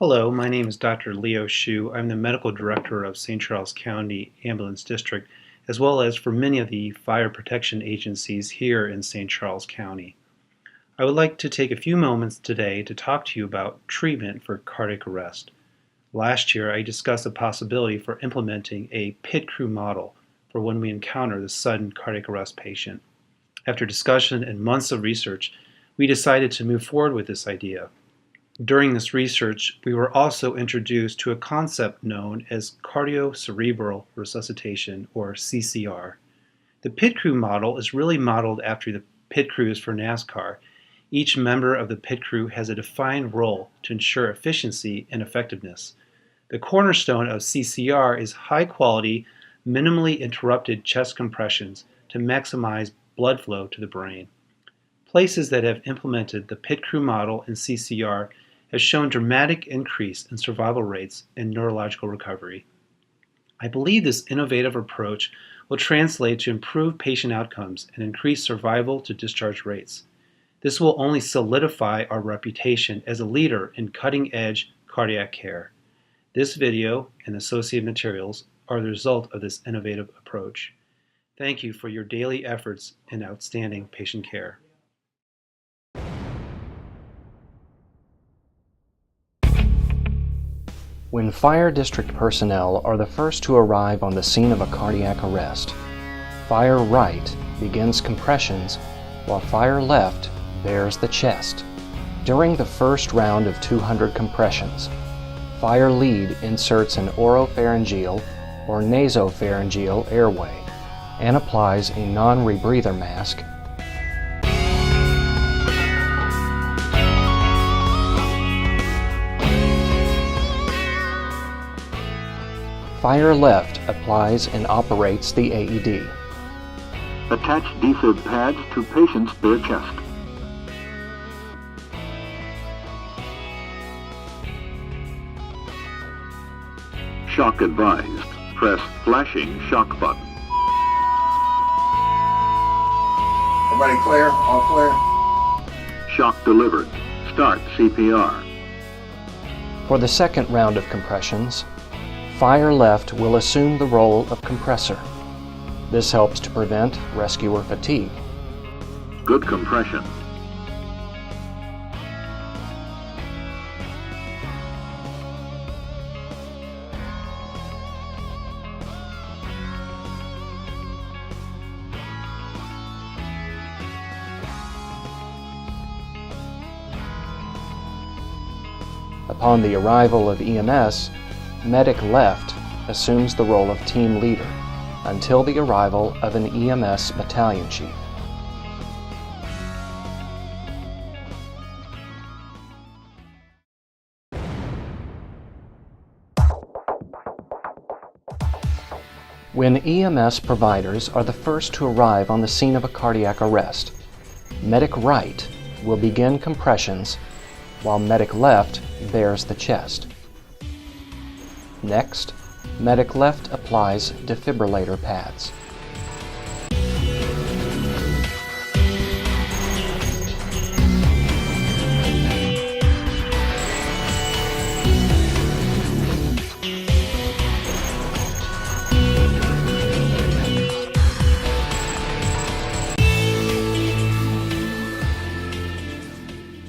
Hello, my name is Dr. Leo Hsu. I'm the Medical Director of St. Charles County Ambulance District, as well as for many of the fire protection agencies here in St. Charles County. I would like to take a few moments today to talk to you about treatment for cardiac arrest. Last year, I discussed the possibility for implementing a pit crew model for when we encounter the sudden cardiac arrest patient. After discussion and months of research, we decided to move forward with this idea. During this research, we were also introduced to a concept known as cardio-cerebral resuscitation, or CCR. The pit crew model is really modeled after the pit crews for NASCAR. Each member of the pit crew has a defined role to ensure efficiency and effectiveness. The cornerstone of CCR is high-quality, minimally interrupted chest compressions to maximize blood flow to the brain. Places that have implemented the pit crew model in CCR have shown dramatic increase in survival rates and neurological recovery. I believe this innovative approach will translate to improved patient outcomes and increase survival to discharge rates. This will only solidify our reputation as a leader in cutting-edge cardiac care. This video and associated materials are the result of this innovative approach. Thank you for your daily efforts in outstanding patient care. When fire district personnel are the first to arrive on the scene of a cardiac arrest, fire right begins compressions while fire left bares the chest. During the first round of 200 compressions, fire lead inserts an oropharyngeal or nasopharyngeal airway and applies a non-rebreather mask. Fire left applies and operates the AED. Attach defib pads to patient's bare chest. Shock advised. Press flashing shock button. Everybody clear? All clear? Shock delivered. Start CPR. For the second round of compressions, fire left will assume the role of compressor. This helps to prevent rescuer fatigue. Good compression. Upon the arrival of EMS, medic left assumes the role of team leader until the arrival of an EMS battalion chief. When EMS providers are the first to arrive on the scene of a cardiac arrest, medic right will begin compressions while medic left bares the chest. Next, medic left applies defibrillator pads.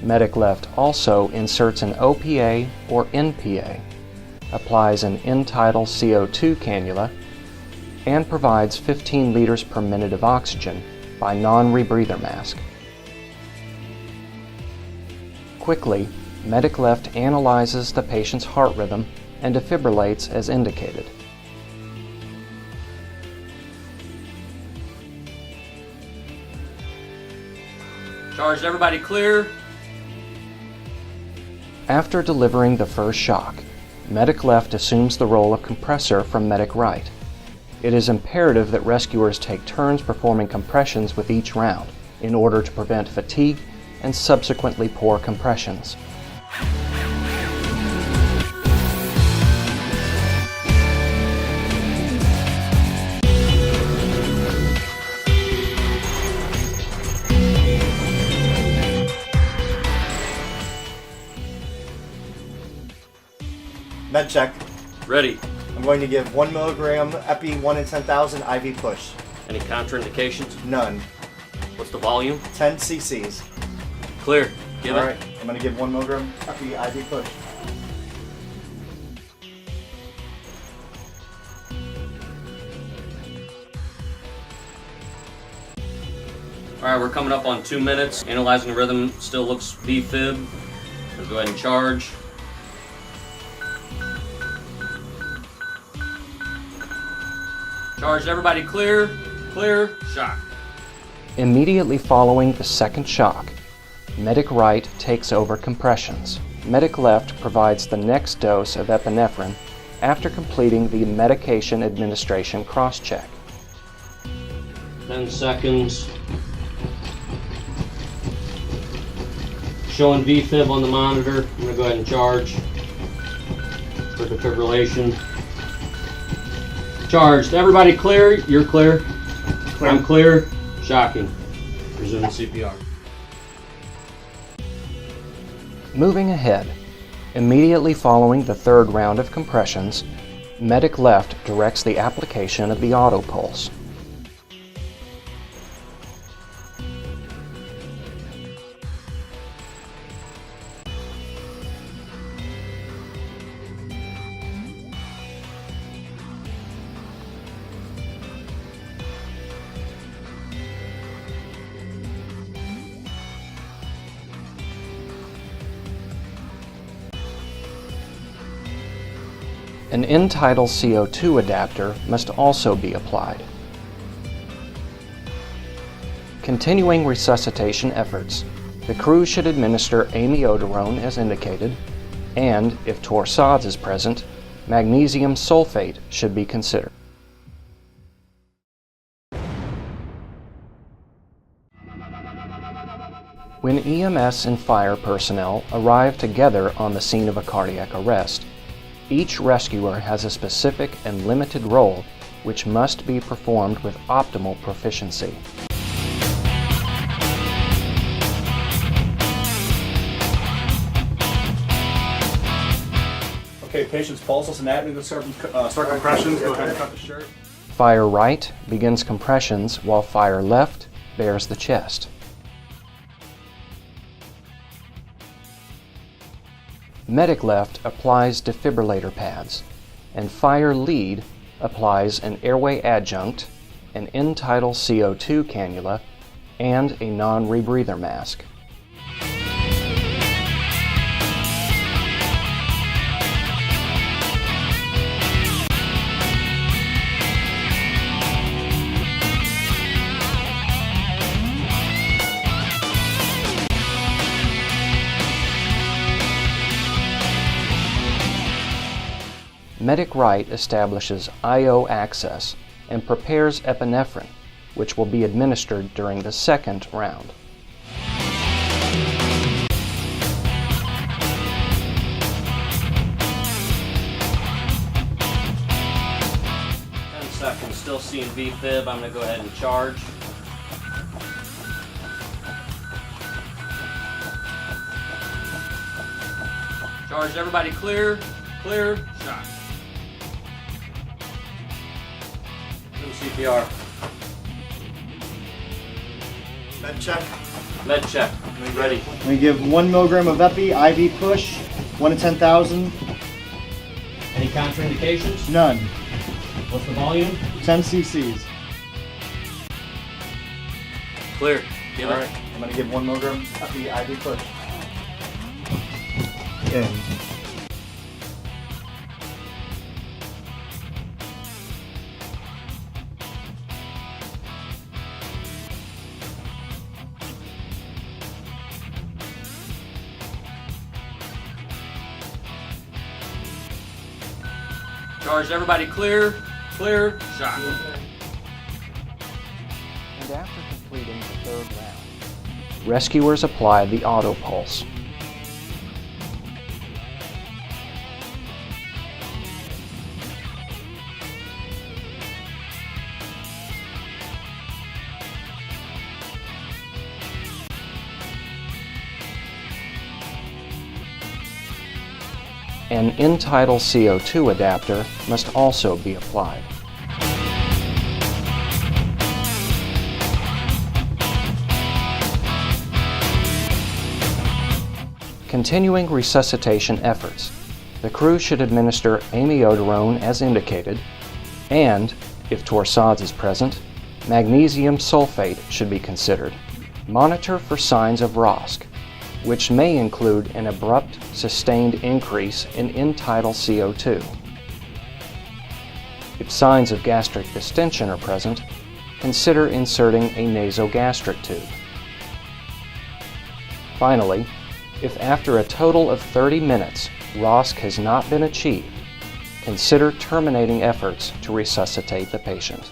Medic left also inserts an OPA or NPA, applies an end-tidal CO2 cannula, and provides 15 liters per minute of oxygen by non-rebreather mask. Quickly, medic left analyzes the patient's heart rhythm and defibrillates as indicated. Charged, everybody clear? After delivering the first shock, medic left assumes the role of compressor from medic right. It is imperative that rescuers take turns performing compressions with each round in order to prevent fatigue and subsequently poor compressions. Med check. Ready. I'm going to give 1 milligram epi 1 in 10,000 IV push. Any contraindications? None. What's the volume? 10 cc's. Clear. Give All it. right. I'm going to give 1 milligram epi IV push. All right, we're coming up on 2 minutes. Analyzing the rhythm still looks V-fib. Let's go ahead and charge. Charged. Everybody clear. Clear. Shock. Immediately following the second shock, medic right takes over compressions. Medic left provides the next dose of epinephrine after completing the medication administration cross-check. 10 seconds. Showing V-fib on the monitor. I'm going to go ahead and charge for defibrillation. Charged. Everybody clear. You're clear. I'm clear. Shocking. Resuming CPR. Moving ahead, immediately following the third round of compressions, medic left directs the application of the auto pulse. An end-tidal CO2 adapter must also be applied. Continuing resuscitation efforts, the crew should administer amiodarone as indicated, and, if torsades is present, magnesium sulfate should be considered. When EMS and fire personnel arrive together on the scene of a cardiac arrest, each rescuer has a specific and limited role which must be performed with optimal proficiency. Okay, patient's pulseless anatomy to start compressions. Go ahead and cut the shirt. Fire right begins compressions while fire left bears the chest. Medic left applies defibrillator pads, and fire lead applies an airway adjunct, an end-tidal CO2 cannula, and a non-rebreather mask. Medic right establishes IO access and prepares epinephrine, which will be administered during the second round. Seconds, still seeing V-fib. I'm going to go ahead and charge. Charged. Everybody clear. Clear. Shot. Do CPR. Med check. Med check. Ready. I'm going to give 1 milligram of epi IV push. 1 in 10,000. Any contraindications? None. What's the volume? 10 cc's. Clear. Give All it. right. I'm going to give 1 milligram epi IV push. In. Charged. Everybody clear. Clear. Shot. And after completing the third round, rescuers apply the auto pulse. An in-tidal CO2 adapter must also be applied. Continuing resuscitation efforts. The crew should administer amiodarone as indicated, and, if torsades is present, magnesium sulfate should be considered. Monitor for signs of ROSC, which may include an abrupt, sustained increase in in-tidal CO2. If signs of gastric distension are present, consider inserting a nasogastric tube. Finally, if after a total of 30 minutes ROSC has not been achieved, consider terminating efforts to resuscitate the patient.